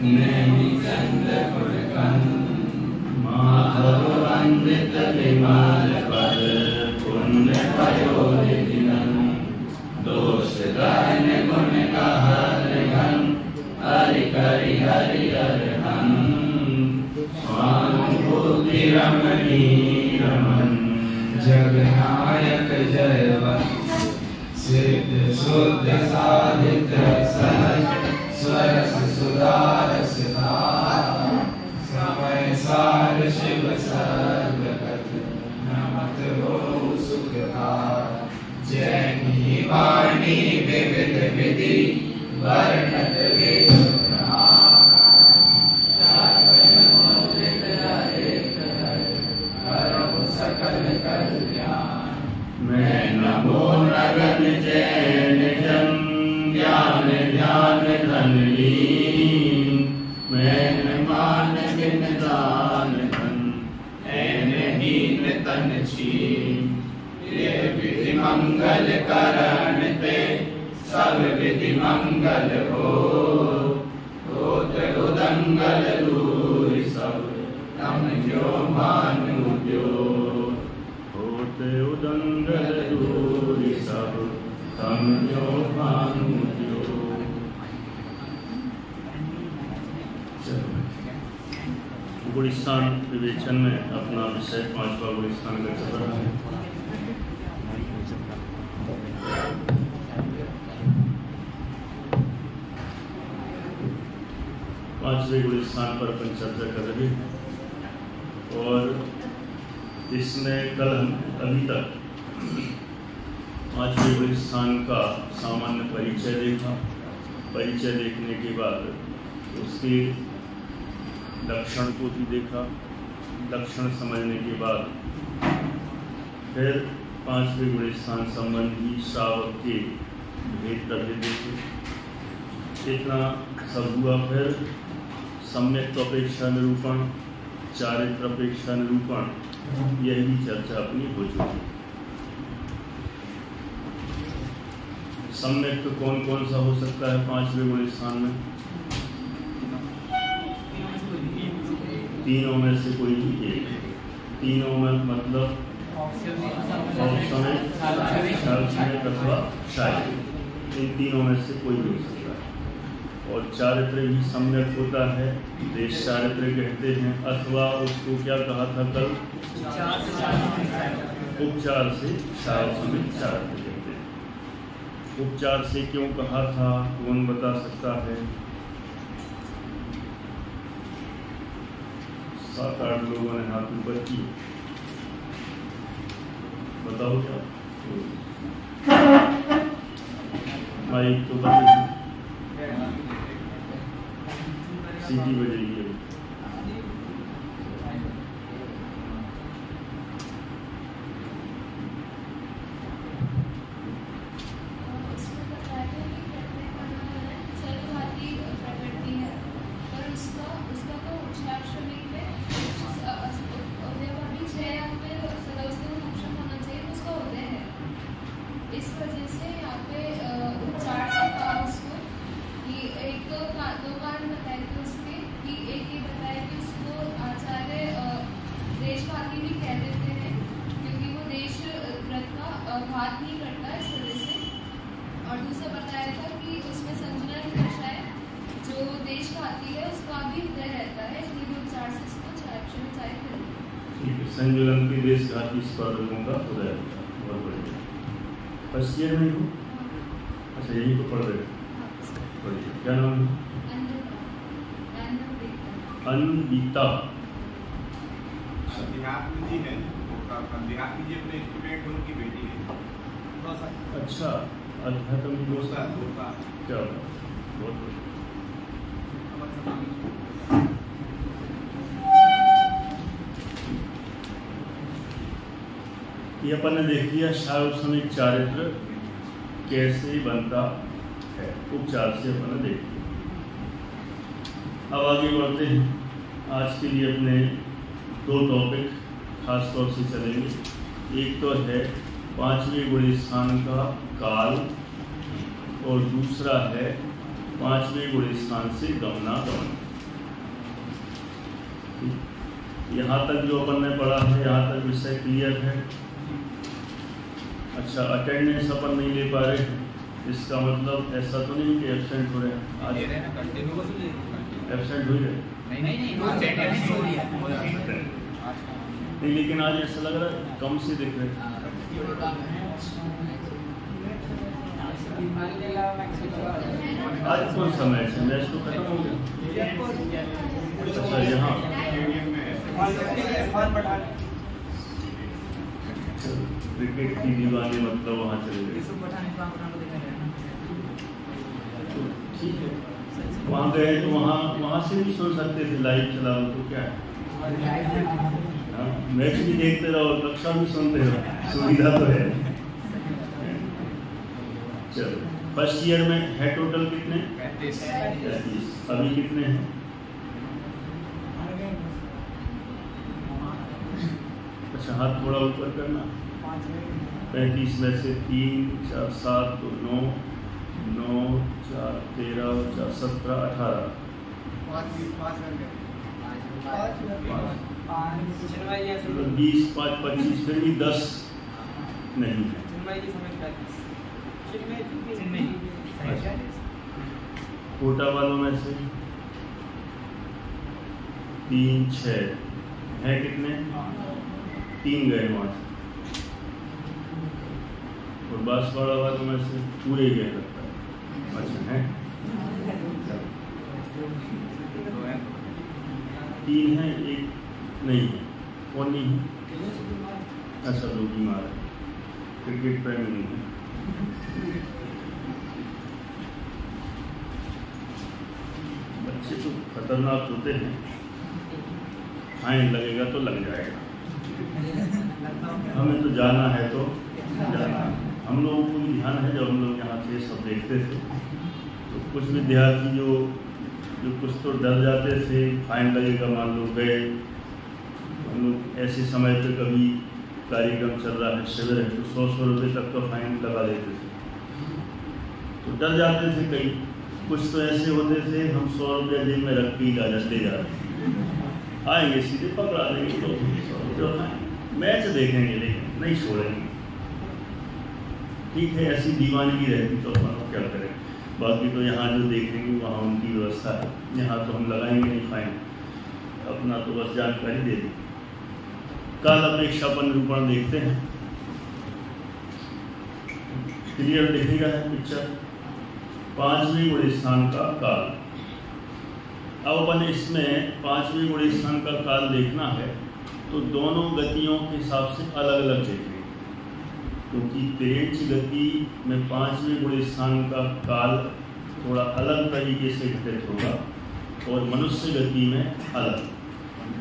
नेमि चंद गुणकन माधव वंदित विमल पद पुण्य पयोनिधिनन दोष दहन गुण कहन हरि करि हरि हरहन स्वानुभूति रमणी रमन जगनायक जयवंत सिद्ध शुद्ध साधित सहज स्वरस सुधारस समय सार शिव सर्वगत नमत हो सुखदार जैनी वाणी विविध विधि वर्णत वेद सकल कल्याण मैं नमो नगन जैन जन ज्ञान ध्यान धन लीन मैं मान बिन दान धन हीन तन छीन ये विधि मंगल करण ते सब विधि मंगल होत उदंगल दूर सब तम जो मानु जो होत उदंगल दूर सब तम जो मानु जो। गुणस्थान विवेचन में अपना विषय 5वां गुणस्थान का चल रहा है। पांचवें गुणस्थान पर अपन चर्चा कर रहे हैं और इसमें कल हम अभी तक पांचवें गुणस्थान का सामान्य परिचय देखा। परिचय देखने के बाद उसके लक्षण को भी देखा। लक्षण समझने के बाद फिर पांचवें गुणस्थान संबंधी श्रावक के भेद प्रभेद देखे। इतना सब हुआ। फिर सम्यक अपेक्षा निरूपण, चारित्र अपेक्षा निरूपण, यही चर्चा अपनी हो चुकी। सम्यक कौन कौन सा हो सकता है पांचवें गुणस्थान में? तीनों में से कोई भी एक। तीनों में मतलब अथवा शायद, इन तीनों में से कोई भी हो सकता है। और चारित्र भी सम्यक होता है, देश चारित्र कहते हैं, अथवा उसको क्या कहा था कल? उपचार से शायद समित चारित्र कहते हैं। उपचार से क्यों कहा था, कौन बता सकता है? 7-8 लोगों ने हाथ ऊपर किए, बताओ क्या? माइक तो बंद, सीटी बजेगी। संजुलन की देश घाती स्पर्धकों का उदय होता है। बहुत बढ़िया। फर्स्ट ईयर में हूँ। अच्छा, यही तो पढ़ रहे बढ़िया। क्या नाम है? अनविता जी है। जी अपने स्टूडेंट उनकी बेटी है। अच्छा, अध्यात्म की दोस्त क्या होगा? बहुत बढ़िया। ये अपन ने देख लिया शायद चारित्र कैसे बनता है, उपचार से अपन ने देख लिया। अब आगे बढ़ते हैं। आज के लिए अपने 2 टॉपिक खास तौर से चलेंगे। एक तो है 5वें गुणस्थान का काल और दूसरा है 5वें गुणस्थान से गमनागमन। यहाँ तक जो अपन ने पढ़ा है, यहाँ तक विषय क्लियर है। अच्छा, अटेंडेंस अपन नहीं ले पा रहे हैं, इसका मतलब ऐसा तो नहीं कि एब्सेंट हो रहे हैं। आज एब्सेंट हो रहे नहीं, लेकिन आज ऐसा लग रहा है कम से दिख रहे हैं। आज कौन सा मैच है? मैच तो खत्म हो गया। अच्छा, यहाँ क्रिकेट की दीवानी मतलब वहाँ चले गए। ठीक है, वहाँ गए तो वहाँ से भी सुन सकते थे, लाइव चलाओ तो क्या है, मैच भी देखते रहो, कक्षा भी सुनते रहो, सुविधा तो है। चलो, फर्स्ट ईयर में है टोटल कितने? 35। अभी कितने हैं? अच्छा, हाथ थोड़ा ऊपर करना। 35 में से 3, 4, 7 तो 9, 9, 4, 13, 4, 17, 18, 20, 5, 25, फिर भी 10 नहीं है। कोटा वालों में से 3, 6 है, कितने? 3 गए वहाँ से। और बांसवाड़ा वालों में से पूरे गए लगता है। अच्छा है, 3 है, 1 नहीं है। कौन नहीं है? अच्छा, लोग बीमार है, क्रिकेट प्रेमी नहीं है। बच्चे तो खतरनाक होते हैं, फाइन लगेगा तो लग जाएगा, हमें तो जाना है तो जाना। हम लोगों को भी ध्यान है, जब हम लोग यहाँ से सब देखते थे तो कुछ विद्यार्थी जो कुछ तो डर जाते थे, फाइन लगेगा, मान लो गए। हम लोग ऐसे समय पे कभी कार्यक्रम चल रहा है, शिविर है, तो 100 रुपये तक का फाइन लगा देते थे, तो डर जाते थे। कई कुछ तो ऐसे होते थे, हम 100 रुपये जेब में रख के ले जाते, आएंगे सीधे पकड़ा देंगे, तो 100 रुपये फाइन। मैच देखेंगे लेकिन नहीं छोड़ेंगे। ठीक है, ऐसी दीवानगी रहती तो अपन क्या करें। बाकी तो यहाँ जो देखेंगे वहाँ उनकी व्यवस्था है, यहाँ तो हम लगाएंगे नहीं फाइन, अपना तो बस जानकारी दे दें। काल अपेक्षापन निरूपण देखते हैं, क्लियर दिखेगा है पिक्चर। 5वें गुण स्थान का काल। अब अपन इसमें 5वें गुण स्थान का काल देखना है तो दोनों गतियों के हिसाब से अलग अलग देखेंगे, क्योंकि पेरेंट्स गति में 5वें गुण स्थान का काल थोड़ा अलग तरीके से घटित होगा और मनुष्य गति में अलग,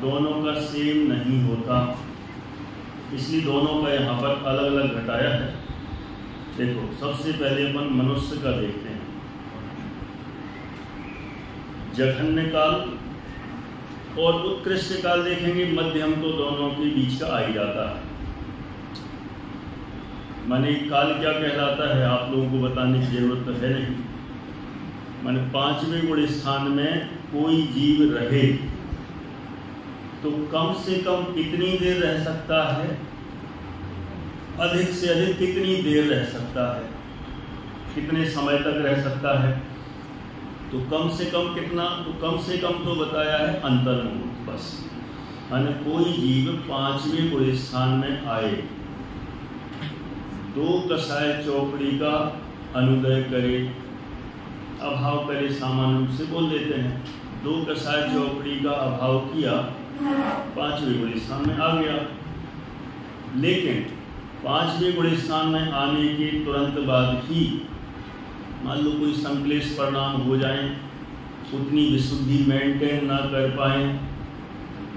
दोनों का सेम नहीं होता, इसलिए दोनों का यहाँ पर अलग अलग घटाया है। देखो, सबसे पहले अपन मनुष्य का देखते हैं। जघन्य काल और उत्कृष्ट काल देखेंगे, मध्यम तो दोनों के बीच का आ ही जाता है। माने काल क्या कहलाता है आप लोगों को बताने की जरूरत तो है नहीं। माने 5वें गुण स्थान में कोई जीव रहे तो कम से कम कितनी देर रह सकता है, अधिक से अधिक कितनी देर रह सकता है, कितने समय तक रह सकता है। तो कम से कम कितना, तो कम से कम तो बताया है अंतर्मुहूर्त बस। माने कोई जीव 5वें गुण स्थान में आए, 2 कषाय चौकड़ी का अनुदय करे, अभाव करे, सामान्य रूप से बोल देते हैं। 2 कषाय चौकड़ी का अभाव किया, 5वें गुण स्थान में आ गया। लेकिन 5वें गुण स्थान में आने के तुरंत बाद ही मान लो कोई संक्लेश परिणाम हो जाए, उतनी विशुद्धि मेंटेन ना कर पाए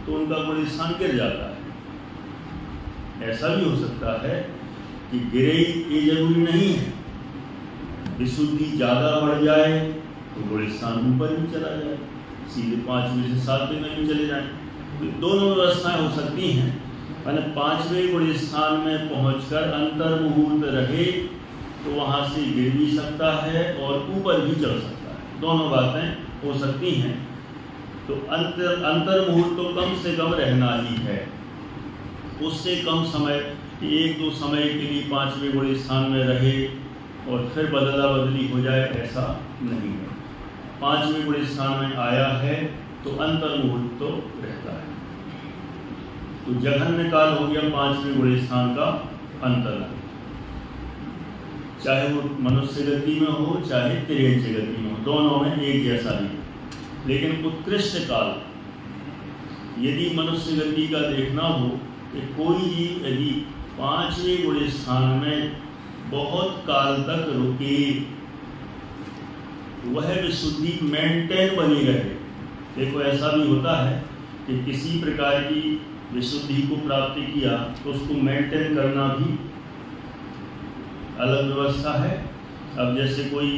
तो उनका गुण स्थान गिर जाता है। ऐसा भी हो सकता है कि गिरे, ये जरूरी नहीं है, विशुद्धि ज़्यादा बढ़ जाए तो गुण स्थान ऊपर भी चला जाए, सीधे 5वें से 7वें में भी चले जाए। तो दोनों व्यवस्थाएं हो सकती हैं। मैंने 5वें गुण स्थान में पहुंचकर अंतर्मुहूर्त रहे तो वहाँ से गिर भी सकता है और ऊपर भी चढ़ सकता है, दोनों बातें हो सकती हैं। तो अंतर मुहूर्त तो कम से कम रहना ही है। उससे कम समय कि 1-2 समय के लिए 5वें गुण स्थान में रहे और फिर बदला बदली हो जाए, ऐसा नहीं है। 5वें गुण स्थान में आया है तो अंतर मुहूर्त तो रहता है। तो जघन्य काल हो गया 5वें गुण स्थान का अंतर, चाहे वो मनुष्य गति में हो चाहे तिर्यंच गति में हो, दोनों में एक जैसा ही। लेकिन उत्कृष्ट काल यदि मनुष्य गति का देखना हो कि कोई जीव यदि 5वें गुण स्थान में बहुत काल तक रुके, वह विशुद्धि मेंटेन बनी रहे। देखो ऐसा भी होता है कि किसी प्रकार की विशुद्धि को प्राप्त किया तो उसको मेंटेन करना भी अलग व्यवस्था है। अब जैसे कोई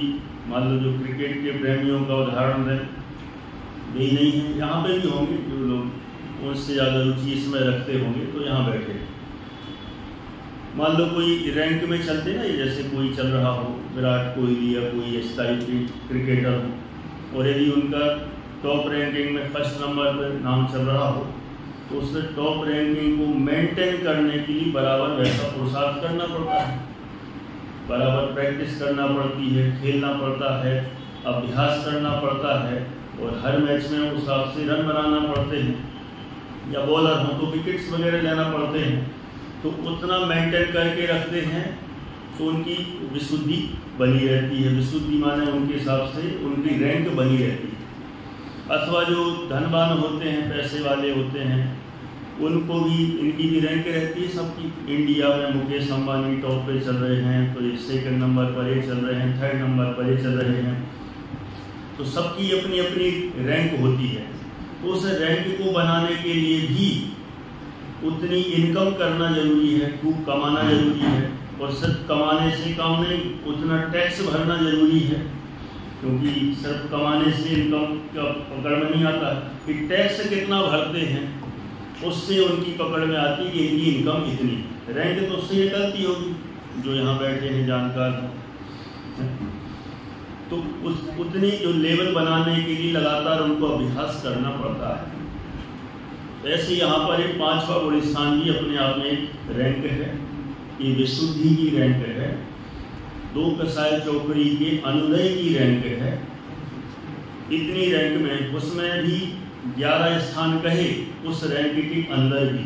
मान लो जो क्रिकेट के प्रेमियों का उदाहरण दें, यही नहीं है, यहाँ पे भी होंगे जो लोग उससे ज़्यादा रुचि इसमें रखते होंगे तो यहाँ बैठे। मान लो कोई रैंक में चलते ना, जैसे कोई चल रहा हो, विराट कोहली या कोई इस टाइप के क्रिकेटर हो, और यदि उनका टॉप रैंकिंग में फर्स्ट नंबर पर नाम चल रहा हो तो उससे टॉप रैंकिंग को मेंटेन करने के लिए बराबर वैसा पुरुषार्थ करना पड़ता है, बराबर प्रैक्टिस करना पड़ती है, खेलना पड़ता है, अभ्यास करना पड़ता है, और हर मैच में उस हिसाब से रन बनाना पड़ते हैं, या बॉलर हो तो विकेट्स वगैरह लेना पड़ते हैं। तो उतना मेंटेन करके रखते हैं तो उनकी विशुद्धि बनी रहती है। विशुद्धि माने उनके हिसाब से उनकी रैंक बनी रहती है। अथवा जो धनवान होते हैं, पैसे वाले होते हैं, उनको भी इनकी भी रैंक रहती है सबकी। इंडिया में मुकेश अंबानी टॉप पे चल रहे हैं तो ये 2nd नंबर पर ये चल रहे हैं, 3rd नंबर पर ये चल रहे हैं, तो सबकी अपनी अपनी रैंक होती है। तो उस रैंक को बनाने के लिए भी उतनी इनकम करना जरूरी है, खूब कमाना जरूरी है, और सिर्फ कमाने से काम नहीं, उतना टैक्स भरना जरूरी है, क्योंकि सिर्फ कमाने से इनकम का पकड़ में नहीं आता कि टैक्स कितना भरते हैं, उससे उनकी पकड़ में आती है कि इनकी इनकम इतनी। रैंक तो उससे निकलती होगी जो यहाँ बैठे हैं जानकार हैं। तो उतनी जो लेवल बनाने के लिए लगातार उनको अभ्यास करना पड़ता है। ऐसे यहाँ पर एक 5वां गुण स्थान भी अपने आप में एक रैंक है, ये विशुद्धि की रैंक है। 2 कसाय चौकड़ी के अनुदय की रैंक है। इतनी रैंक में उसमें भी 11 स्थान कहे उस रैंक के अंदर भी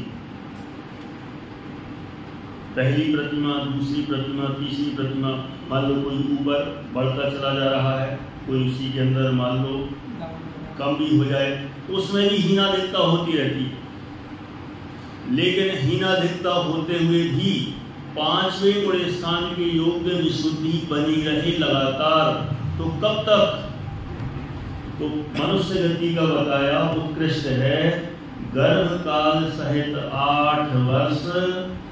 पहली प्रतिमा, दूसरी प्रतिमा, तीसरी प्रतिमा, मान लो कोई ऊपर बढ़ता चला जा रहा है, कोई उसी के अंदर मान लो कम भी हो जाए, तो उसमें भी हीनाधिकता होती रहती है। लेकिन हीनाधिकता होते हुए भी 5वें गुण स्थान के योग्य विशुद्धि बनी रहे लगातार, तो कब तक? तो मनुष्य गति का बताया उत्कृष्ट है गर्भ काल सहित 8 वर्ष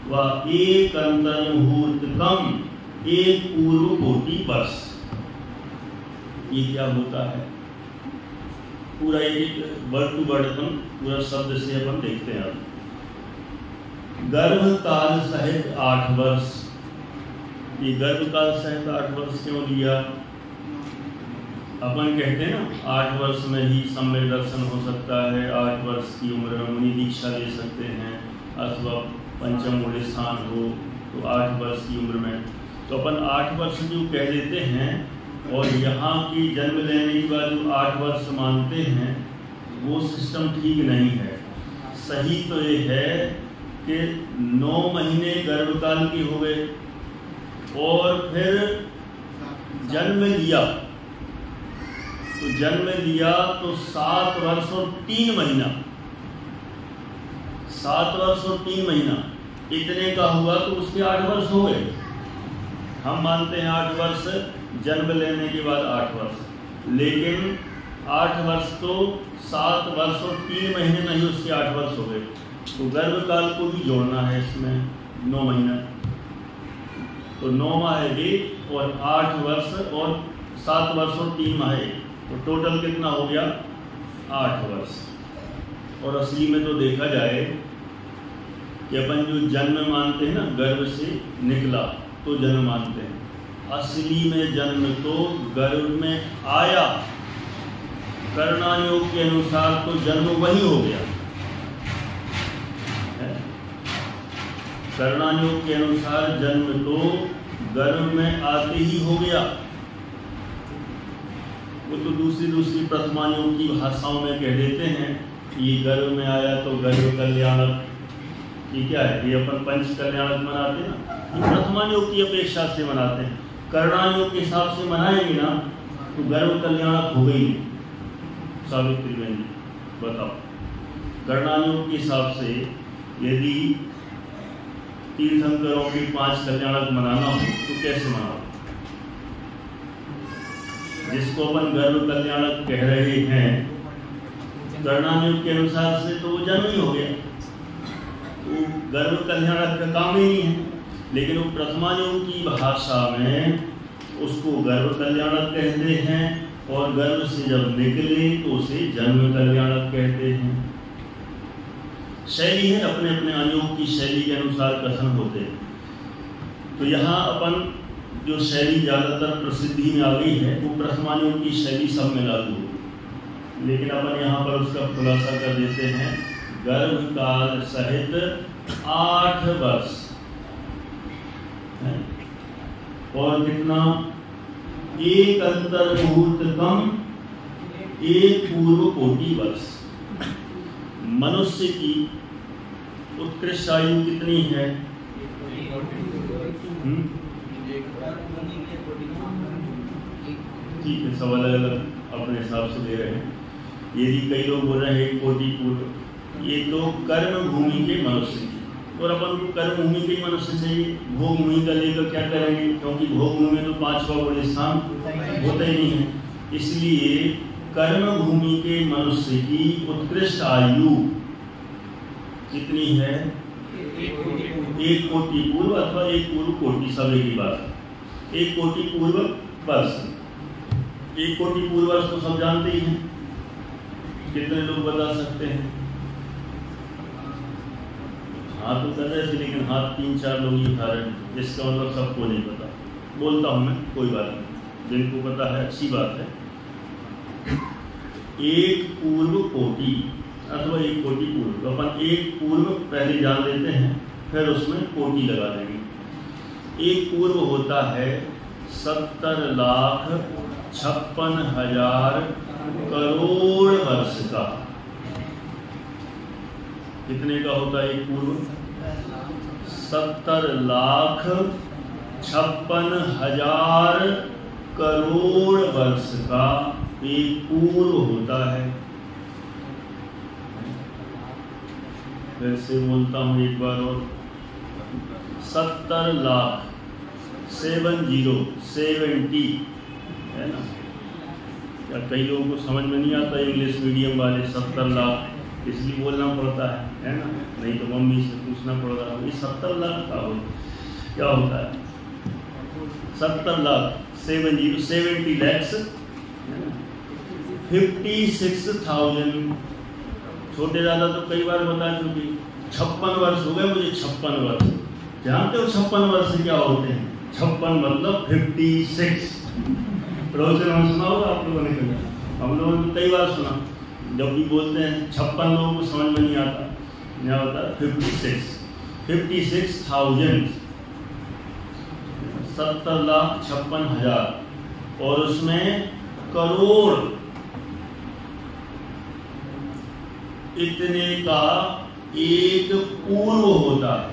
व 1 अंतर मुहूर्त कम 1 पूर्व कोटि वर्ष। ये क्या होता है? पूरा एक वर्ड टू वर्ड अपन पूरा शब्द से अपन देखते हैं। गर्भ काल सहित 8 वर्ष। ये गर्भ काल सहित 8 वर्ष क्यों लिया? अपन कहते हैं ना 8 वर्ष में ही सम्यक दर्शन हो सकता है, 8 वर्ष की उम्र में मुनि दीक्षा ले सकते हैं, अथवा पंचम गुण स्थान हो तो 8 वर्ष की उम्र में, तो अपन 8 वर्ष जो कह देते हैं, और यहाँ की जन्म लेने के बाद जो 8 वर्ष मानते हैं वो सिस्टम ठीक नहीं है। सही तो ये है कि 9 महीने गर्भकाल के हो गए और फिर जन्म लिया, तो जन्म लिया तो 7 वर्ष और 3 महीना, 7 वर्ष और 3 महीना इतने का हुआ तो उसके 8 वर्ष हो गए। हम मानते हैं 8 वर्ष जन्म लेने के बाद 8 वर्ष, लेकिन 8 वर्ष तो 7 वर्ष और 3 महीने नहीं, उसके 8 वर्ष हो गए। तो गर्भकाल को भी जोड़ना है इसमें 9 महीना, तो 9 माह एक और 8 वर्ष और 7 वर्ष और 3 माह, तो टोटल कितना हो गया? 8 वर्ष। और असली में तो देखा जाए कि अपन जो जन्म मानते हैं ना, गर्भ से निकला तो जन्म मानते हैं, असली में जन्म तो गर्भ में आया कर्णायोग के अनुसार तो जन्म वही हो गया है? कर्णायोग के अनुसार जन्म तो गर्भ में आते ही हो गया। वो तो दूसरी प्रथमायोग की भाषाओं में कह देते हैं कि ये गर्भ में आया तो गर्भ कल्याणक। ये क्या है? ये अपन पंच कल्याणक मनाते हैं ना, ये प्रथमायोग की अपेक्षा से मनाते हैं। कर्णायोग के हिसाब से मनाएंगे ना तो गर्भ कल्याणक हो गई नहीं। सावित्री बहन जी बताओ, कर्णायोग के हिसाब से यदि तीर्थंकरों की 5 कल्याणक मनाना हो तो कैसे मनाओ? जिसको अपन गर्भ कल्याणक कह रहे हैं कर्णायोग के अनुसार से तो वो जन्म ही हो गया, तो गर्भ कल्याणक का काम ही नहीं है। लेकिन वो प्रथमायोग की भाषा में उसको गर्भ कल्याणक कहते हैं और गर्भ से जब निकले तो उसे जन्म कल्याणक कहते हैं। शैली है, अपने अपने अयोग की शैली के अनुसार कथन होते हैं। तो यहाँ अपन जो शैली ज़्यादातर प्रसिद्धि में आ गई है वो प्रथमायोग की शैली सब में लागू हो, लेकिन अपन यहाँ पर उसका खुलासा कर देते हैं। गर्भ काल सहित 8 वर्ष है और कितना? 1 अंतर्मुहूर्तकम 1 पूर्व कोटि वर्ष। मनुष्य की उत्कृष्ट आयु कितनी है? ठीक है, सब अलग अलग अपने हिसाब से दे रहे हैं। यदि कई लोग बोल रहे हैं 1 कोटि पूर्व, ये तो कर्म भूमि के मनुष्य की, और अपन को कर्म भूमि के मनुष्य चाहिए। भोग भूमि का लेकर क्या करेंगे? क्योंकि भोग भूमि में तो 5वां बड़े स्थान होता ही नहीं है। इसलिए कर्म भूमि के मनुष्य की उत्कृष्ट आयु कितनी है? 1 कोटि पूर्व अथवा 1 पूर्व कोटि, सभी की बात। 1 कोटि पूर्व वर्ष, 1 कोटि पूर्व वर्ष तो सब जानते ही हैं। कितने लोग बता सकते हैं? हाथ तो कर रहे थे लेकिन हाथ 3-4 लोग ही उठा रहे हैं, जिसका मतलब सबको नहीं पता। बोलता हूँ मैं, कोई बात नहीं, जिनको पता है अच्छी बात है। 1 पूर्व कोटि अथवा 1 कोटि पूर्व, तो अपन 1 पूर्व पहले जान लेते हैं, फिर उसमें कोटि लगा देंगे। 1 पूर्व होता है 70,56,000 करोड़ वर्ष का। कितने का होता है 1 पूर्व? 70,56,000 करोड़ वर्ष का 1 पूर्व होता है। फिर से बोलता हूँ एक बार और, 70 लाख 70 है ना। क्या कई लोगों को समझ में नहीं आता इंग्लिश मीडियम वाले 70 लाख, इसलिए बोलना पड़ता है ना, नहीं तो मम्मी से पूछना पड़ता है ये 70 लाख का हो क्या होता है? 70 लाख 70 lakhs 56,000। छोटे ज़्यादा तो कई बार बता चुकी। 56 वर्ष हो गए मुझे, 56 वर्ष। जानते हो 56 वर्ष क्या होते हैं? 56 मतलब 56। प्रवचन हम सुना होगा आप लोगों ने, हम लोगों ने कई बार सुना। जब भी बोलते हैं 56 लोगों को समझ में नहीं आता, क्या होता है? 56,000, 70,56,000 और उसमें करोड़ इतने का 1 पूर्व होता है।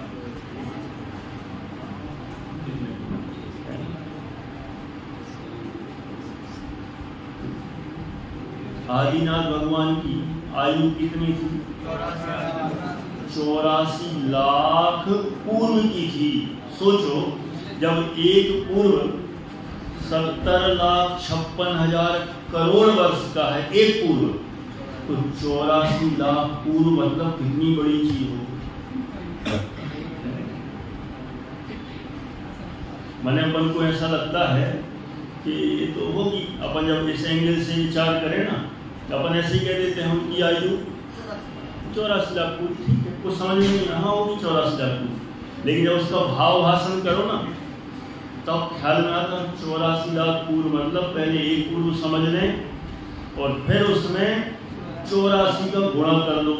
आदिनाथ भगवान की आयु कितनी थी? 84 लाख पूर्व की थी। सोचो, जब 1 पूर्व 70,56,000 करोड़ वर्ष का है 1 पूर्व, तो 84 लाख पूर्व मतलब कितनी बड़ी चीज हो। मैंने अपन को ऐसा लगता है कि ये तो होगी, अपन जब इस एंगल से विचार करें ना, अपन ऐसे ही कह देते हैं उनकी आयु 84 लाख पूर्व। ठीक है, कुछ समझ में नहीं रहा होगी 84 लाख पूर्व, लेकिन जब उसका भाव भाषण करो ना तब ख्याल में आता 84 लाख पूर्व मतलब पहले 1 पूर्व समझ लें, और फिर उसमें 84 का गुणा कर लो,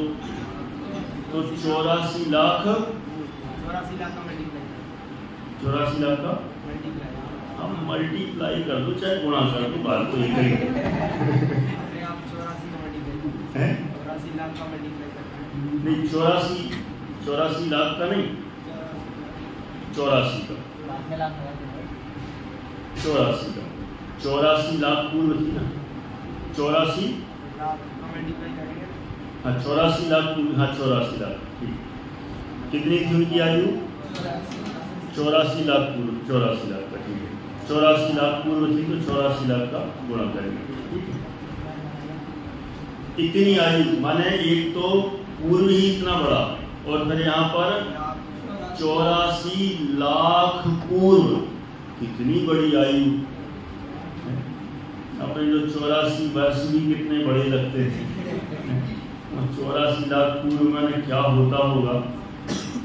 तो 84 लाख का हम मल्टीप्लाई कर दो, चाहे गुणा कर दो, बात तो एक ही है। नहीं 84 लाख का नहीं, 84 का 84 लाख पूर्व थी ना, 84 हाँ 84 लाख पूर्व, हाँ 84 लाख ठीक। कितनी थी उनकी आयु? 84 लाख पूर्व, 84 लाख का ठीक है। 84 लाख पूर्व थी तो 84 लाख का गुणा करेंगे, ठीक है। इतनी आयु माने एक तो पूर्व ही इतना बड़ा और फिर यहाँ पर 84 लाख पूर्व, कितनी बड़ी आयु। अपने जो 84 वर्ष भी कितने बड़े लगते थे, 84 लाख पूर्व में क्या होता होगा।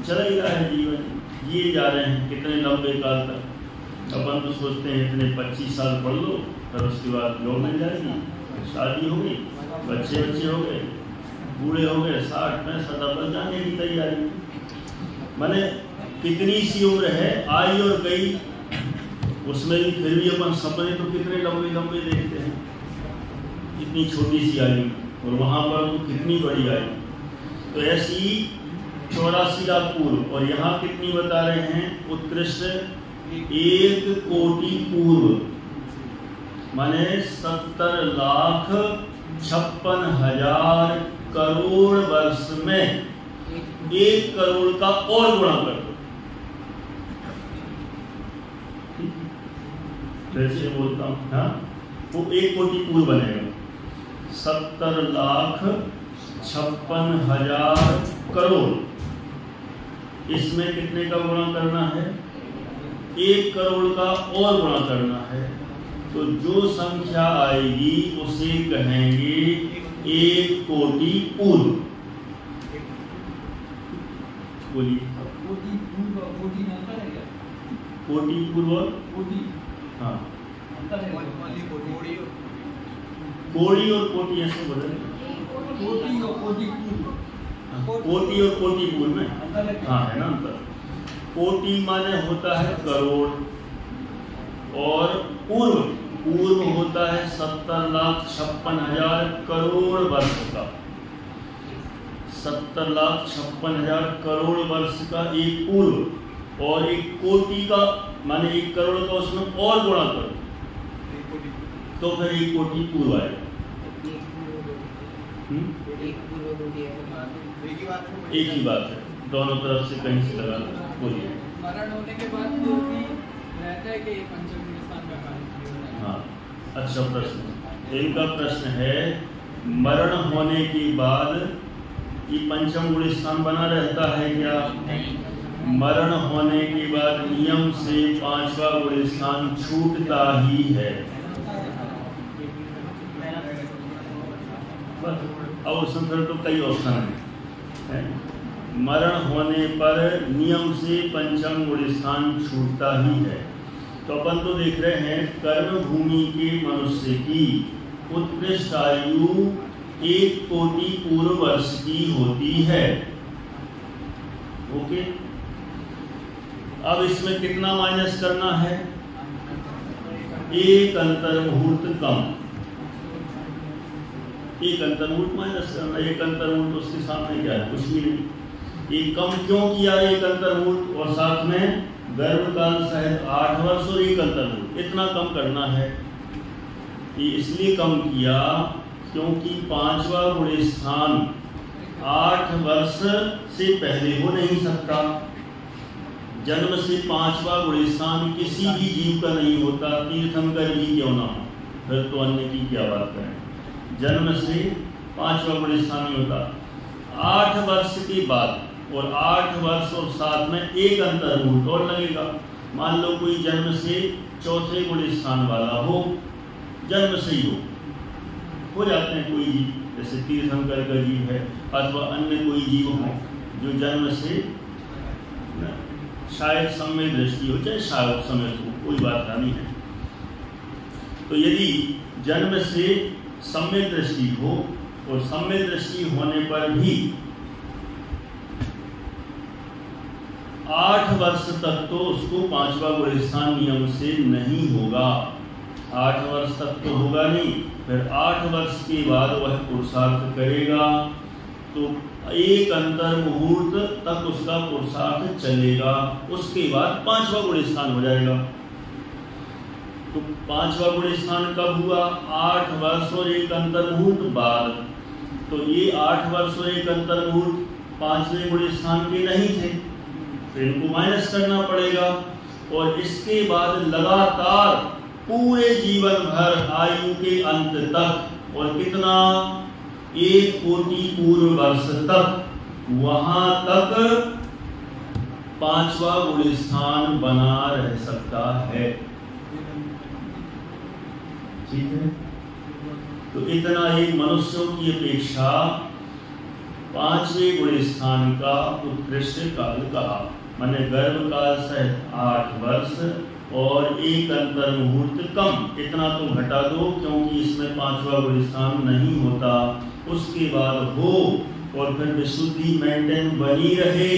चला ही रहा है जीवन, जिए जा रहे हैं कितने लंबे काल तक। अपन तो सोचते हैं इतने 25 साल पढ़ लो, फिर उसके बाद जॉब मिल जाएगी, शादी हो गई, बच्चे हो गए, बूढ़े हो गए, 60 में 70 जाने की तैयारी। माने कितनी सी उम्र है आई और गई, उसमें भी फिर भी अपन सपने तो कितने लंबे लंबे देखते हैं, इतनी छोटी सी आयु, और वहाँ पर तो कितनी बड़ी आयु। तो ऐसी 84 लाख पूर्व, और यहाँ कितनी बता रहे हैं? उत्कृष्ट 1 कोटि पूर्व, माने 70,56,000 करोड़ वर्ष में 1 करोड़ का और गुणा कर दो। जैसे बोलता हूँ, हाँ वो 1 कोटि पूर्व बनेगा, 70,56,000 करोड़। इसमें कितने का गुणा करना है? 1 करोड़ का और गुणा करना है। तो जो संख्या आएगी उसे कहेंगे 1 कोटि पूर्व। बोलिए। कोटि पूर्व, हाँ कोटि और कोटि ऐसे बदले, कोटि और कोटि पूर्व में हाँ है ना अंतर। कोटि माने होता है करोड़, और पूर्व होता है 70,56,000 करोड़ वर्ष का। 70,56,000 करोड़ वर्ष का 1 पूर्व, और 1 कोटि का माने 1 करोड़ का उसमें और गुणा करो तो फिर 1 कोटि पूर्व आएगा। एक ही बात है, दोनों तरफ से कहीं से लगा। बोलिए। मरण होने के बाद जो भी रहता है कि पंचम स्थान का कार्य। हाँ अच्छा प्रश्न। इनका प्रश्न है मरण होने के बाद ये पंचम गुण स्थान बना रहता है क्या? मरण होने के बाद नियम से 5वां गुण स्थान छूटता ही है। अब उसमें फिर तो कई ऑप्शन है। मरण होने पर नियम से पंचम गुण स्थान छूटता ही है। तो अपन तो देख रहे हैं कर्म भूमि के मनुष्य की उत्कृष्ट आयु 1 कोटि पूर्व वर्ष की होती है। ओके, अब इसमें कितना माइनस करना है? 1 अंतर मुहूर्त कम। 1 अंतर मुहूर्त माइनस करना। 1 अंतर मुहूर्त उसके सामने क्या है? कुछ भी नहीं। ये कम क्यों किया 1 अंतर मुहूर्त? और साथ में गर्भ काल सहित 8 वर्ष और 1 अंतर मुहूर्त, इतना कम करना है। ये इसलिए कम किया क्योंकि 5वां गुण स्थान 8 वर्ष से पहले हो नहीं सकता। जन्म से 5वां गुण स्थान किसी भी जीव का नहीं होता, तीर्थंकर ही क्यों ना हो, फिर तो अन्य की क्या बात करें। जन्म से 5वां गुण स्थान नहीं होता। 8 वर्ष के बाद, और 8 वर्ष और साथ में 1 अंतर मुहूर्त और लगेगा। मान लो कोई जन्म से 4थे गुण स्थान वाला हो, जन्म से ही हो जाते हैं कोई जीव, जैसे तीर्थंकर का जीव है, अथवा अन्य कोई जीव हो जो जन्म से शायद समय दृष्टि हो, चाहे शायद समय हो, कोई बात नहीं है। तो यदि जन्म से सम्यक दृष्टि हो, और सम्यक दृष्टि होने पर भी 8 वर्ष तक तो उसको 5वां गुणस्थान नियम से नहीं होगा। 8 वर्ष तक तो होगा नहीं, फिर 8 वर्ष के बाद वह पुरुषार्थ करेगा तो एक अंतर मुहूर्त तक उसका पुरुषार्थ चलेगा, उसके बाद 5वां गुणस्थान हो जाएगा। तो 5वां गुणस्थान कब हुआ? 8 वर्ष और एक अंतर मुहूर्त बाद। तो ये 8 वर्ष और एक अंतर मुहूर्त 5वें गुणस्थान के नहीं थे, फिर इनको माइनस करना पड़ेगा। और इसके बाद लगातार पूरे जीवन भर आयु के अंत तक, और कितना, 1 कोटि पूर्व वर्ष तक, वहां तक 5वां गुणस्थान बना रह सकता है। ठीक है, तो इतना एक मनुष्यों की अपेक्षा 5वें गुणस्थान का उत्कृष्ट काल कहा। माने गर्भ काल सहित 8 वर्ष और एक अंतर मुहूर्त कम, इतना तो घटा दो क्योंकि इसमें 5वां गुणस्थान नहीं होता। उसके बाद हो और फिर विशुद्धि मेंटेन बनी रहे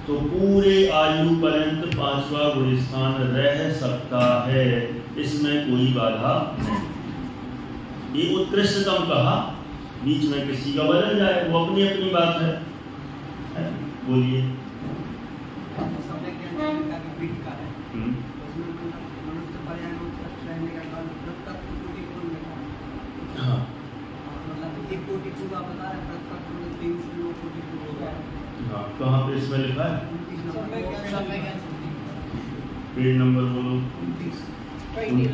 तो पूरे आयु पर्यंत 5वां गुणस्थान रह सकता है, इसमें कोई बाधा नहीं। ये उत्कृष्टतम कहा, बीच में किसी का बदल जाए वो अपनी अपनी बात है। बोलिए। हाँ, हाँ, कहाँ पे इसमें लिखा है? पेज नंबर बोलो। 29।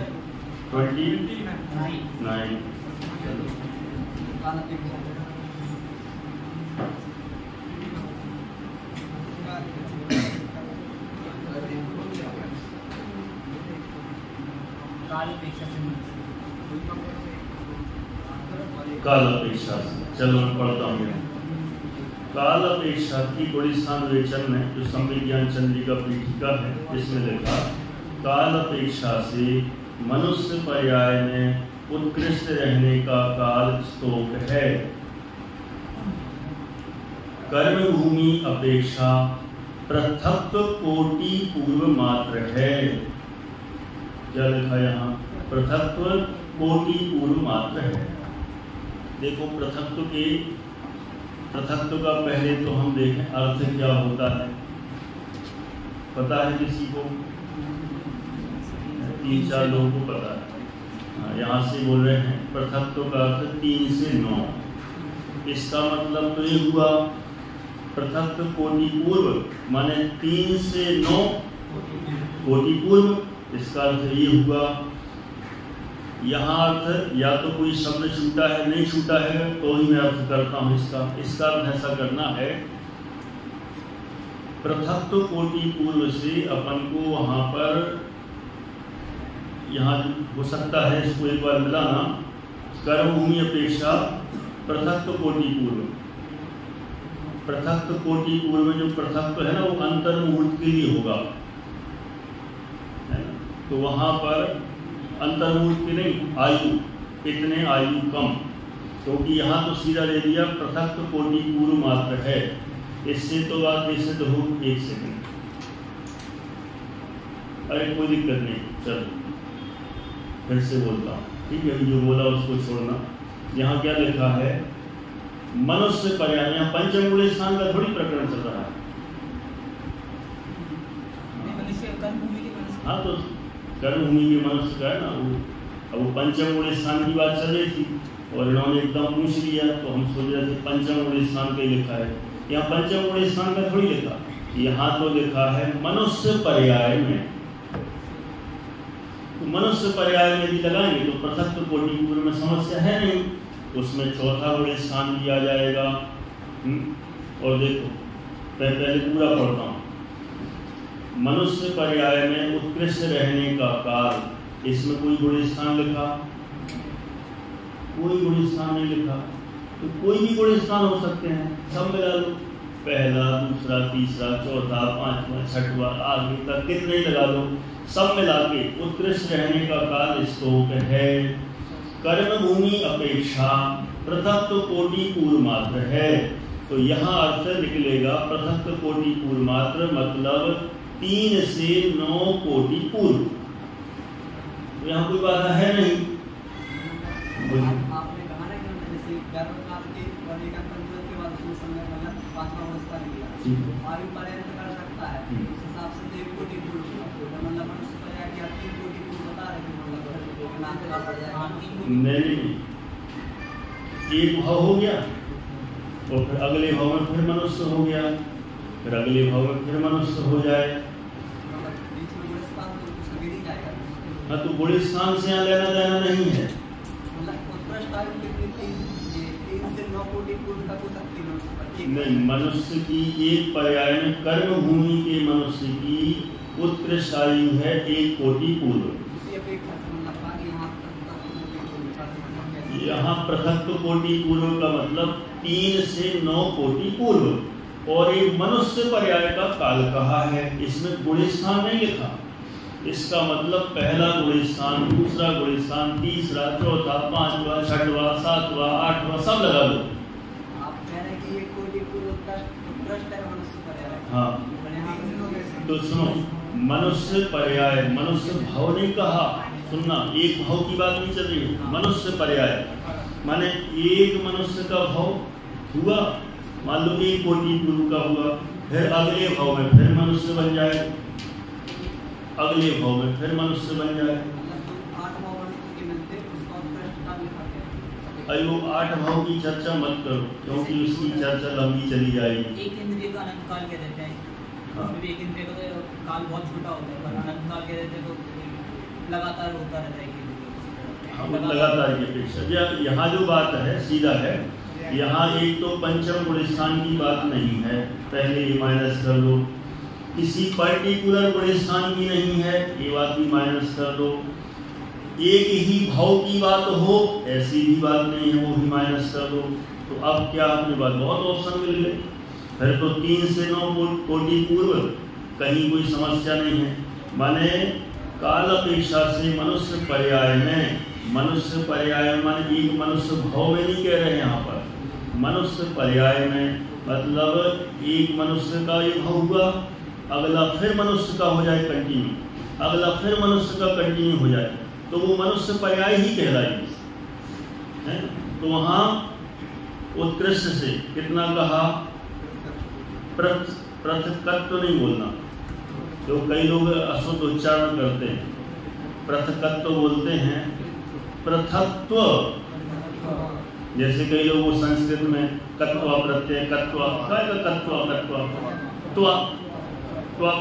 काल अपेक्षा से, चलो मैं पढ़ता हूँ। काल अपेक्षा की गुणस्थान विवेचन में जो संविज्ञान चंद्रिका पीठिका है, इसमें लिखा काल अपेक्षा से मनुष्य पर्याय में उत्कृष्ट रहने का काल स्तोक है। कर्म भूमि अपेक्षा पृथक्त्व कोटि पूर्व मात्र है। क्या लिखा यहाँ? पृथक्त्व कोटि पूर्व मात्र है। देखो, पृथक्त्व का पहले तो हम देखें अर्थ क्या होता है। पता है किसी को? 3-4 लोगों को पता है। यहाँ से बोल रहे हैं पृथक्त्व का अर्थ 3 से 9। इसका मतलब तो ये हुआ पृथक्त्व कोटि पूर्व, माने 3 से 9 कोटि पूर्व। इसका अर्थ ये हुआ, यहाँ अर्थ या तो कोई शब्द छूटा है, नहीं छूटा है तो ही मैं अर्थ करता हूँ इसका अर्थ ऐसा करना है, पृथक्त्व कोटि पूर्व से अपन को वहाँ पर, यहाँ हो सकता है इसको एक बार मिलाना, कर्म भूमि अपेक्षा पृथक्त्व कोटि पूर्व। पृथक्त्व कोटि पूर्व में जो पृथक्त्व है ना, वो अंतर मुहूर्त के लिए होगा, तो वहाँ पर अंतर मुहूर्त की नहीं, आयु, इतने आयु कम, क्योंकि यहाँ तो सीधा ले लिया पृथक्त्व कोटि पूर्व मात्र है। इससे तो बात कैसे तो हो, 1 सेकंड, अरे कोई दिक्कत नहीं, चलो फिर से बोलता हूँ, ठीक है? जो बोला उसको छोड़ना। यहाँ क्या लिखा है? मनुष्य पर्याय, यहाँ पंचम गुणस्थान का थोड़ी प्रकरण चल रहा है। हाँ, तो कर्म भूमि के मनुष्य का है ना वो, अब वो पंचम गुणस्थान की बात चल रही थी और इन्होंने एकदम पूछ लिया, तो हम सोच रहे थे पंचम गुणस्थान का लिखा है। यहाँ पंचम गुणस्थान का थोड़ी लिखा, यहाँ तो लिखा है मनुष्य पर्याय में। तो मनुष्य पर्याय में भी लगाएंगे तो पृथक्त्व कोटि पूर्व में समस्या है नहीं, उसमें चौथा गुणस्थान भी आ जाएगा। और देखो, पहले पूरा पढ़ता हूँ। मनुष्य पर्याय में उत्कृष्ट रहने का काल, इसमें कोई गुणस्थान लिखा? कोई गुणस्थान नहीं लिखा। तो कोई भी गुणस्थान हो सकते हैं, सब मिला लो, पहला, दूसरा, तीसरा, चौथा, 5वां, 6वां, आगे तक कितने लगा लो, सब मिला के उत्कृष्ट रहने का काल स्तोक है। कर्म भूमि अपेक्षा पृथक्त्व कोटि पूर्व मात्र है। तो यहाँ अर्थ निकलेगा पृथक्त्व कोटि पूर्व मात्र मतलब 3 से 9 कोटि पूर्व। तो यहाँ कोई बाधा है नहीं। आपने कहा ना कि जैसे गर्भकाल के वर्णिका पंचवत के बाद उसमें समय मतलब 5वां अवस्था लिया आयु पर्यंत कर सकता है, उस हिसाब से 1 कोटि पूर्व मतलब मनुष्य पर्याय की आप 3 कोटि पूर्व बता रहे हैं मतलब नाम का पड़ जाएगा। नहीं, एक भाव हो गया और फिर अगले भाव में फिर मनुष्य हो गया, फिर अगले भाव में फिर मनुष्य हो जाए। हाँ, तो बड़े स्थान से यहाँ लेना देना नहीं है। नहीं, मनुष्य की एक पर्याय में कर्म भूमि के मनुष्य की उत्कृष्ट आयु है 1 कोटि पूर्व। यहाँ पृथक्त्व कोटि पूर्व का मतलब 3 से 9 कोटि पूर्व, और एक मनुष्य पर्याय का काल कहा है, इसमें गुणस्थान नहीं लिखा। इसका मतलब पहला गुणस्थान, दूसरा गुणस्थान, तीसरा, चौथा, 5वां, 6वां, 7वां, 8वां सब लगा दो। आप कह रहे हैं कि 1 कोटि पूर्व उत्कृष्ट है मनुष्य पर्याय। हाँ, तो सुनो, मनुष्य पर्याय, मनुष्य भाव नहीं कहा, सुनना, एक भाव की बात नहीं चल रही है। मनुष्य पर्याय माने एक मनुष्य का भाव हुआ, मान लो 1 कोटि पूर्व का हुआ, फिर अगले भाव में फिर मनुष्य बन जाए, अगले भाव में फिर मनुष्य बन जाए। अरे वो 8 भाव की चर्चा मत करो, क्योंकि उसकी चर्चा लंबी चली जाएगी। एक इंद्रिय का अनंत काल कह देते हैं, उसमें भी एक इंद्रिय का तो काल बहुत छोटा होता है, पर अनंत काल कह देते हैं तो लगातार होता रहता है। हाँ, लगातार की अपेक्षा यहाँ जो बात है सीधा है, यहाँ एक तो पंचम गुणस्थान की बात नहीं है, पहले ये माइनस कर लो। किसी पर्टिकुलर गुणस्थान की नहीं है, ये बात भी माइनस कर दो। एक ही भाव की बात हो, ऐसी भी बात नहीं है, वो भी माइनस कर दो। तो अब क्या अपने बात बहुत ऑप्शन मिल गए। फिर तो 3 से 9 कोटि पूर्व कहीं कोई समस्या नहीं है। माने काल अपेक्षा से मनुष्य पर्याय में, मनुष्य पर्याय माने एक मनुष्य भाव में नहीं कह रहे हैं यहाँ पर, मनुष्य पर्याय में मतलब एक मनुष्य का ये भाव हुआ, अगला फिर मनुष्य का हो जाए कंटिन्यू, अगला फिर मनुष्य का कंटिन्यू हो जाए, तो वो मनुष्य पर्याय ही कहलाएगी। तो वहाँ उत्कृष्ट से कितना कहा, पृथक्त्व नहीं बोलना, तो कई लोग अशुद्ध उच्चारण करते हैं, पृथक्त्व बोलते हैं, पृथक्त्व। जैसे कई लोग संस्कृत में कत्वा प्रत्यय, कत्वा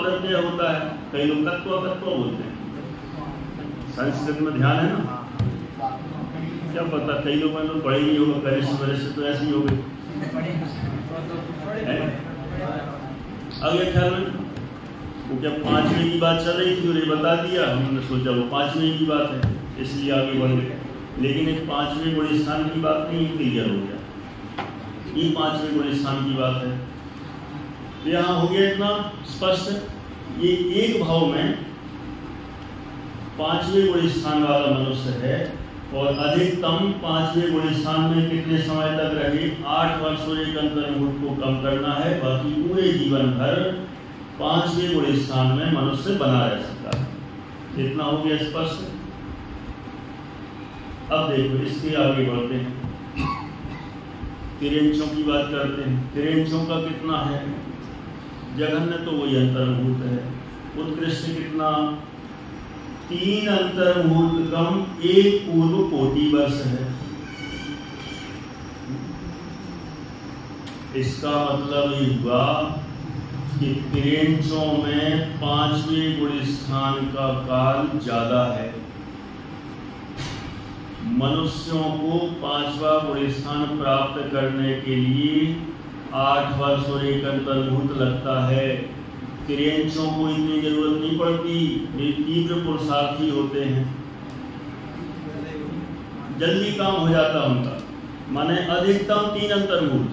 प्रत्यय होता है, कई लोग कत्वा बोलते हैं। संस्कृत में ध्यान है ना, क्या पता कई लोग में तो पढ़े नहीं होगा, कनिष्ठ वरिष्ठ तो ऐसे ही हो गए। आगे ख्याल में वो क्या 5वें की बात चल रही थी और ये बता दिया, हमने सोचा वो 5वें की बात है इसलिए आगे बढ़ गए, लेकिन एक 5वें गुणस्थान की बात नहीं, क्लियर हो गया, ये 5वें गुणस्थान की बात है। यहाँ हो गया इतना स्पष्ट। ये एक भाव में 5वें गुणस्थान वाला मनुष्य है और अधिकतम 5वें गुणस्थान में कितने समय तक रहे, 8 वर्ष और 1 अंतर्मुहूर्त को कम करना है, बाकी पूरे जीवन भर 5वें गुणस्थान में मनुष्य बना रह सकता है। इतना हो गया स्पष्ट। अब देखो इसके आगे बढ़ते हैं, तिरेंचों की बात करते हैं। तिरेंचों का कितना है, जघन्य तो वही अंतर्मुहूर्त है, उत्कृष्ट कितना, 3 अंतर्मुहूर्त कम 1 पूर्व कोटि वर्ष है। इसका मतलब ये हुआ कि तिरेंचों में 5वें गुणस्थान का काल ज्यादा है। मनुष्यों को 5वां गुणस्थान प्राप्त करने के लिए 8 वर्ष और 1 अंतर्मुहूर्त लगता है। तिरेंचों को इतनी जरूरत नहीं पड़ती, वे तीव्र पुरुषार्थी होते हैं, जल्दी काम हो जाता उनका। माने अधिकतम 3 अंतर्मुहूर्त,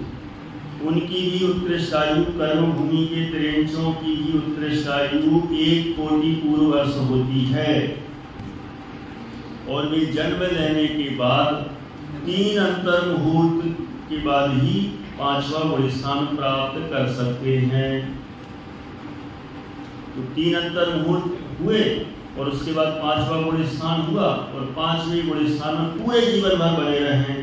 उनकी भी उत्कृष्ट आयु, कर्म भूमि के तिरेंचों की भी उत्कृष्ट आयु 1 कोटि पूर्व वर्ष होती है। और वे जन्म लेने के बाद 3 अंतर मुहूर्त के बाद ही 5वां गुण स्थान प्राप्त कर सकते हैं। तो 3 अंतर मुहूर्त हुए और उसके बाद 5वां गुण स्थान हुआ और 5वें गुण स्थान में पूरे जीवन भर बने रहे।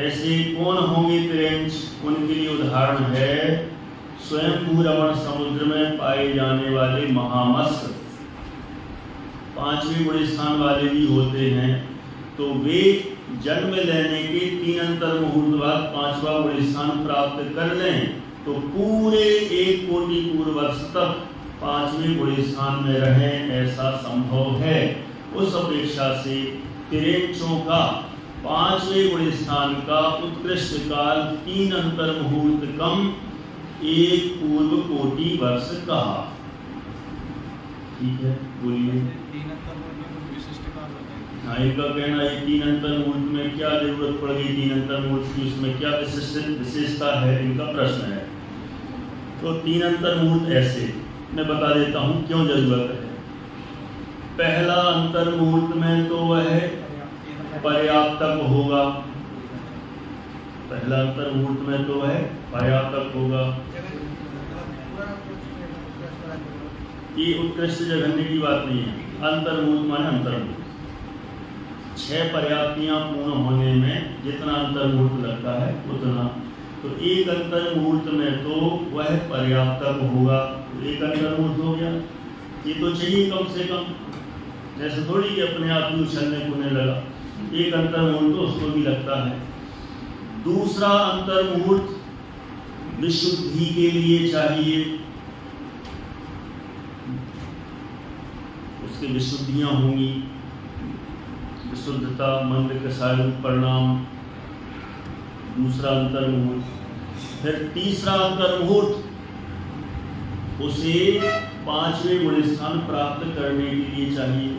ऐसे कौन होंगे तिरेंच? उनके लिए उदाहरण है स्वयं रमण समुद्र में पाए जाने वाले महामत्स्य। 5वें गुण स्थान वाले भी होते हैं। तो वे जन्म लेने के 3 अंतर मुहूर्त बाद 5वां गुण स्थान प्राप्त कर लें तो पूरे 1 कोटि पूर्व वर्ष तक 5वें गुण स्थान में रहें, ऐसा संभव है। उस अपेक्षा से तिरेंचों का 5वें गुण स्थान का उत्कृष्ट काल 3 अंतर मुहूर्त कम 1 पूर्व कोटि वर्ष कहा। ठीक है, बोलिए। 3 अंतर मुहूर्त में विशिष्ट काल होता है। हाँ, इनका कहना है 3 अंतर मुहूर्त में क्या जरूरत पड़ गई, 3 अंतर मुहूर्त की, उसमें क्या विशेषता है, इनका प्रश्न है। तो 3 अंतर मुहूर्त ऐसे मैं बता देता हूँ क्यों जरूरत है। पहला अंतर मुहूर्त में तो वह पर्याप्तक होगा। पहला अंतर मुहूर्त में तो वह पर्याप्तक होगा। ये उत्कृष्ट जघन्य की बात नहीं है। अंतर मुहूर्त माने अंतर मुहूर्त 6 पर्याप्तियां पूर्ण होने में जितना अंतर मुहूर्त लगता है उतना, तो 1 अंतर मुहूर्त में तो वह पर्याप्तक होगा। तो 1 अंतर मुहूर्त हो गया, ये तो चाहिए कम से कम, जैसे थोड़ी कि अपने आप ही उछलने कूदने लगा। 1 अंतर मुहूर्त तो उसको भी लगता है। दूसरा अंतर मुहूर्त विशुद्धि के लिए चाहिए, उसकी विशुद्धियां होंगी, विशुद्धता, मंद कसाय परिणाम। दूसरा अंतर मुहूर्त। फिर तीसरा अंतर मुहूर्त उसे 5वें गुण स्थान प्राप्त करने के लिए चाहिए।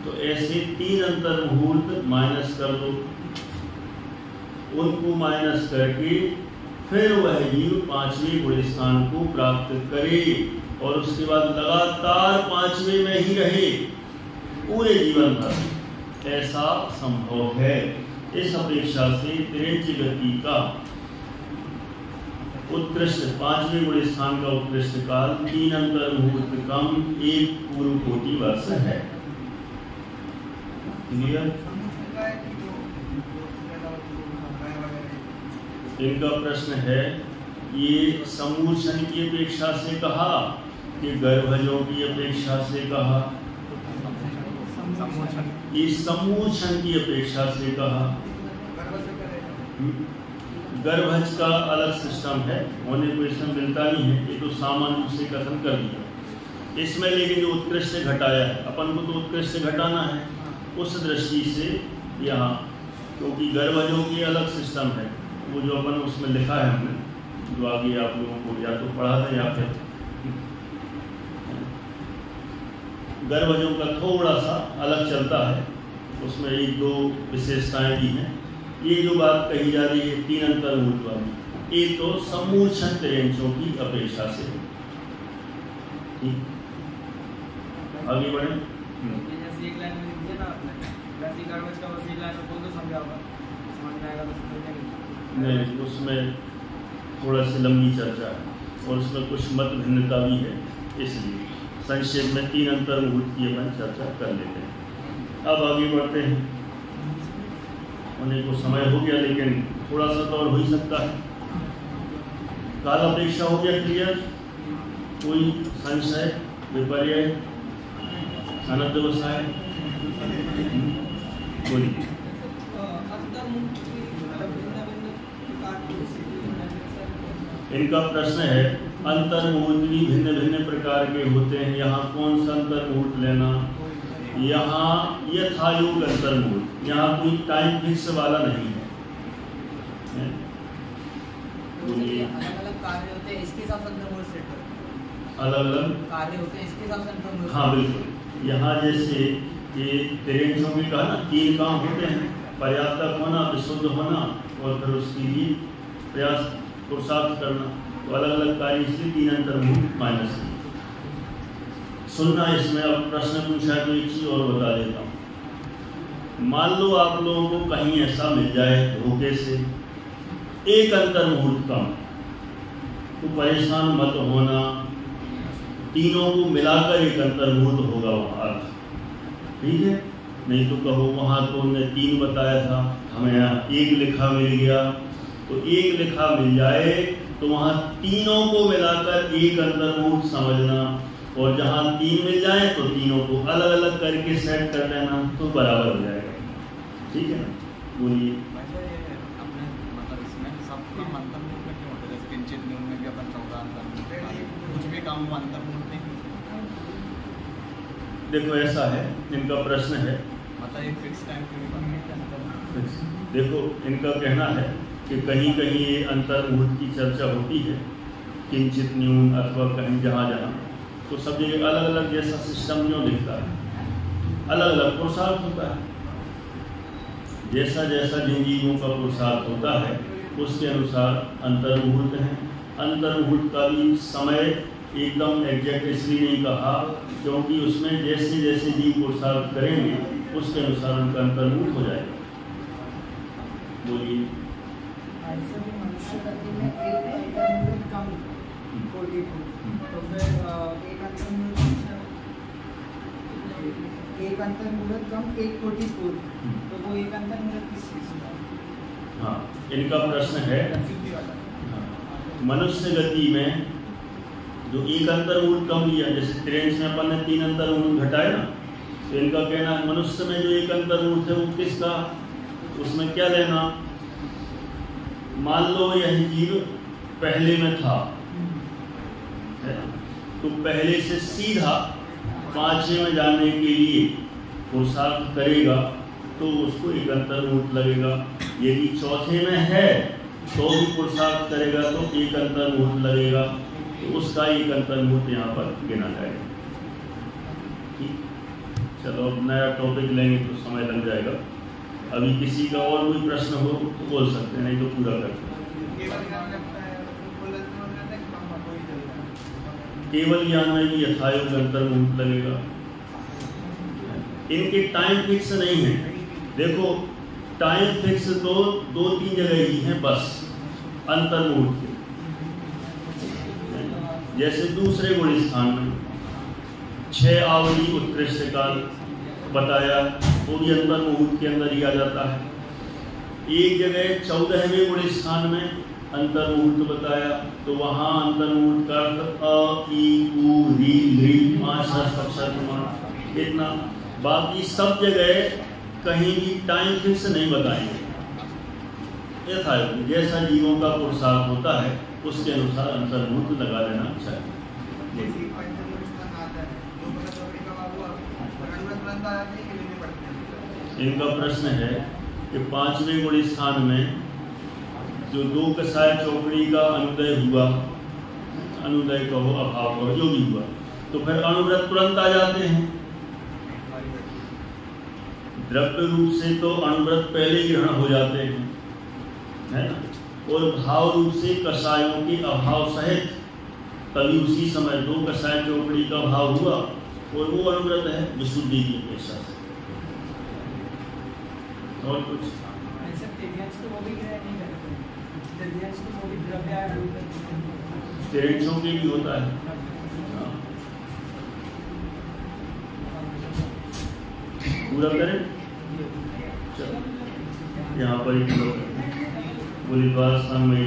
तो ऐसे 3 अंतर मुहूर्त माइनस कर दो, उनको माइनस करके फिर वह जीव 5वें गुण स्थान को प्राप्त करे और उसके बाद लगातार 5वें में ही रहे पूरे जीवन भर, ऐसा संभव है। इस अपेक्षा से तिरेंच गति का उत्कृष्ट 5वें गुण स्थान का उत्कृष्ट काल 3 अंतर मुहूर्त कम 1 पूर्व कोटि वर्ष है। क्लियर? इनका प्रश्न है ये समूर्छन की अपेक्षा से कहा कि गर्भजों की अपेक्षा से कहा? ये समूर्छन की अपेक्षा से कहा। गर्भज का अलग सिस्टम है, होने को इसमें मिलता नहीं है, ये तो सामान्य रूप से कथन कर दिया। इसमें लेकिन जो उत्कृष्ट घटाया है, अपन को तो उत्कृष्ट घटाना है, उस दृष्टि से यहाँ, क्योंकि गर्भजों की अलग सिस्टम है, वो जो अपन उसमें लिखा है हमने, जो आगे आप लोगों को या तो पढ़ा था या फिर गर्भजों का थोड़ा सा अलग चलता है, उसमें 1-2 विशेषताएं भी हैं। ये जो बात कही जा रही है 3 अंतर मुहूर्त वाली, ये तो समूर्छन तिरेंचों की अपेक्षा से। ठीक, आगे बढ़े। जैसे एक लाइन में लिख दिया ना आपने, वैसे गर्भज का बस एक लाइन में बोल दो, समझा होगा, समझ में आएगा तो समझ नहीं, उसमें थोड़ा सी लंबी चर्चा है और उसमें कुछ मत भिन्नता भी है, इसलिए संक्षेप में 3 अंतर मुहूर्त की अपन चर्चा कर लेते हैं। अब आगे बढ़ते हैं। होने को समय हो गया, लेकिन थोड़ा सा तो और हो ही सकता है। काल अपेक्षा हो गया क्लियर? कोई संशय, विपर्य, अनध्यवसाय? बोलिए। इनका प्रश्न है अंतर मुहूर्त भी भिन्न भिन्न प्रकार के होते हैं, यहाँ कौन सा अंतर मुहूर्त लेना? यहाँ यथायोग अंतर मुहूर्त, यहाँ कोई टाइम फिक्स वाला नहीं है। अलग अलग कार्य होते हैं, इसके हिसाब से अंतर मुहूर्त सेट करते हैं। अलग अलग कार्य होते हैं, इसके हिसाब से अंतर मुहूर्त। हाँ बिल्कुल। यहाँ जैसे ये तिरेंचों में कहा ना 3 काम होते हैं, पर्याप्तक होना, विशुद्ध होना और फिर उसके लिए प्रयास पुरुषार्थ करना। तो अलग अलग कार्य इसलिए 3 अंतर मुहूर्त माइनस। सुनना इसमें। अब प्रश्न पूछा है तो एक चीज़ और बता देता हूँ। मान लो आप लोगों को कहीं ऐसा मिल जाए धोखे से एक अंतर मुहूर्त कम, तो परेशान मत होना, तीनों को मिलाकर एक अंतर मुहूर्त होगा वहाँ, ठीक है। नहीं तो कहो वहाँ तो उन्होंने 3 बताया था, हमें यहाँ 1 लिखा मिल गया, तो 1 लिखा मिल जाए तो वहाँ तीनों को मिलाकर एक अंतर मुहूर्त समझना, और जहाँ 3 मिल जाए तो तीनों को अलग अलग करके सेट कर लेना, तो बराबर हो जाएगा, ठीक है ना। बोलिए। अपने मतलब इसमें सबका अंतर मुहूर्त में क्यों होता है? जैसे किंचित न्यून में भी अपन 14 अंतर मुहूर्त, कुछ भी काम में अंतर मुहूर्त नहीं। देखो ऐसा है, इनका प्रश्न है, मतलब एक फिक्स टाइम क्यों नहीं बनता? देखो इनका कहना है कि कहीं कहीं ये अंतर मुहूर्त की चर्चा होती है, किंचित न्यून अथवा कहीं जहाँ जहाँ, तो सब जगह अलग अलग जैसा सिस्टम क्यों दिखता है, अलग अलग पुरुषार्थ होता है। जैसा जैसा जिन चीज़ों का पुरुषार्थ होता है उसके अनुसार अंतर मुहूर्त है। अंतर मुहूर्त का भी समय एकदम एग्जैक्ट इसलिए नहीं कहा क्योंकि उसमें जैसे जैसे जीव पुरुषार्थ करेंगे उसके अनुसार उनका अंतर मुहूर्त हो जाएगा। बोलिए। ऐसे भी मनुष्य गति में एक अंतर मुहूर्त कम कोटि को, तो फिर एक अंतर मुहूर्त कम 1 कोटि पूर्व, तो वो एक अंतर मुहूर्त किस चीज़ का? हाँ, इनका प्रश्न है मनुष्य गति में जो एक अंतर मुहूर्त कम लिया, जैसे ट्रेन में अपन ने 3 अंतर मुहूर्त घटाए ना, तो इनका कहना है मनुष्य में जो एक अंतर मुहूर्त है वो किसका, उसमें क्या लेना। मान लो यह जीव पहले में था, तो पहले से सीधा 5वें में जाने के लिए पुरुषार्थ करेगा तो उसको एक अंतर मुहूर्त लगेगा। यदि 4थे में है तो भी पुरुषार्थ करेगा तो एक अंतर मुहूर्त लगेगा, तो उसका एक अंतर मुहूर्त यहाँ पर गिना जाएगा। ठीक, चलो अब नया टॉपिक लेंगे तो समय लग जाएगा। अभी किसी का और कोई प्रश्न हो तो बोल सकते हैं, नहीं तो पूरा करते हैं। केवल ज्ञान में भी यथायोग अंतर मुहूर्त लगेगा। इनके टाइम फिक्स नहीं है। देखो टाइम फिक्स तो 2-3 जगह ही है बस अंतर मुहूर्त के। जैसे दूसरे गुण स्थान में 6 आवली उत्कृष्ट काल बताया, वो भी अंतर मुहूर्त के अंदर ही आ जाता है। एक जगह 14वें गुण स्थान में अंतर मुहूर्त बताया, तो वहाँ अंतर मुहूर्त का अर्थ अ, ई, उ, री, लृ 5 अक्षर इतना। बाकी सब जगह कहीं भी टाइम फिक्स नहीं बताएंगे। ऐसा है जैसा जीवों का पुरुषार्थ होता है उसके अनुसार अंतर मुहूर्त लगा लेना चाहिए। इनका प्रश्न है कि 5वें गुण स्थान में जो 2 कसाय चौकड़ी का अनुदय हुआ, अनुदय कहो अभाव कहो जो भी हुआ, तो फिर अनुव्रत तुरंत आ जाते हैं। द्रव्य रूप से तो अनुव्रत पहले ग्रहण हो जाते हैं, है ना, और भाव रूप से कसायों के अभाव सहित तभी उसी समय 2 कसाय चौकड़ी का भाव हुआ और वो अनुव्रत है विशुद्धि की अपेक्षा से। और कुछ तेरेंचों के भी होता है। पूरा करें, चलो यहाँ पर एक बोली बात संग में